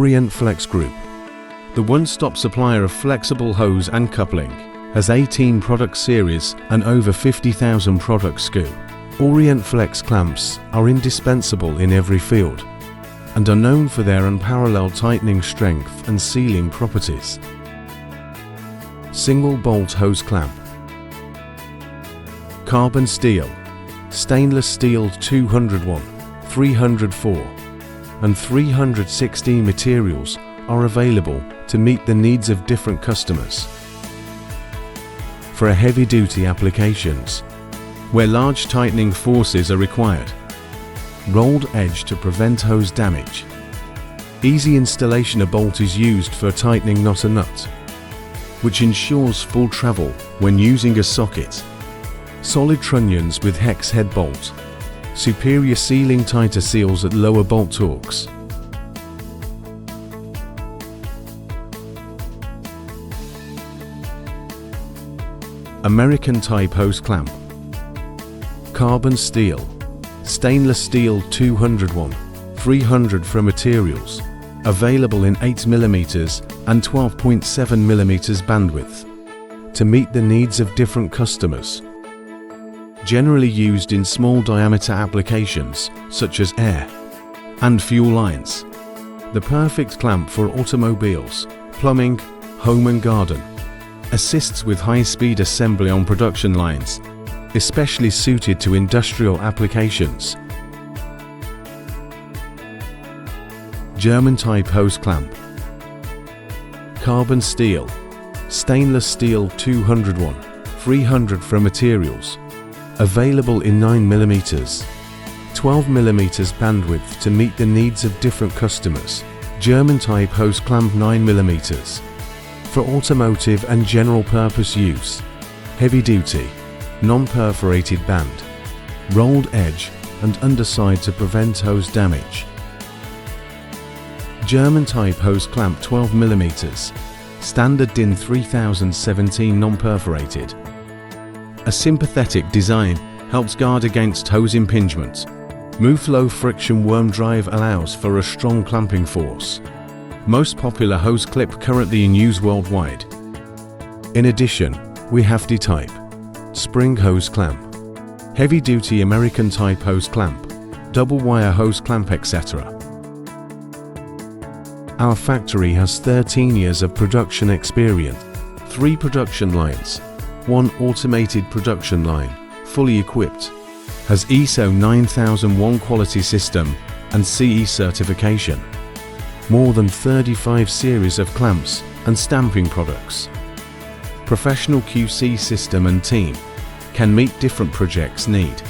Orientflex Group, the one-stop supplier of flexible hose and coupling, has 18 product series and over 50,000 product SKU. Orientflex clamps are indispensable in every field and are known for their unparalleled tightening strength and sealing properties. Single bolt hose clamp. Carbon steel, stainless steel 201, 304 and 316 materials are available to meet the needs of different customers. For heavy-duty applications, where large tightening forces are required, rolled edge to prevent hose damage. Easy installation. A bolt is used for tightening, not a nut, which ensures full travel when using a socket. Solid trunnions with hex head bolt. Superior sealing, tighter seals at lower bolt torques. American type hose clamp. Carbon steel, stainless steel 201, 300 for materials, available in 8mm and 12.7mm bandwidth, to meet the needs of different customers. Generally used in small diameter applications such as air and fuel lines. The perfect clamp for automobiles, plumbing, home and garden. Assists with high-speed assembly on production lines, especially suited to industrial applications. German type hose clamp. Carbon steel, stainless steel 201, 300 for materials, available in 9mm, 12mm bandwidth to meet the needs of different customers. German type hose clamp 9mm, for automotive and general purpose use. Heavy duty, non-perforated band, rolled edge and underside to prevent hose damage. German type hose clamp 12mm, standard DIN 3017 non-perforated. A sympathetic design helps guard against hose impingement. Move low friction worm drive allows for a strong clamping force. Most popular hose clip currently in use worldwide. In addition, we have D-type, spring hose clamp, heavy-duty American type hose clamp, double-wire hose clamp, etc. Our factory has 13 years of production experience, 3 production lines, 1 automated production line, fully equipped, has ISO 9001 quality system and CE certification. More than 35 series of clamps and stamping products. Professional QC system and team can meet different projects' need.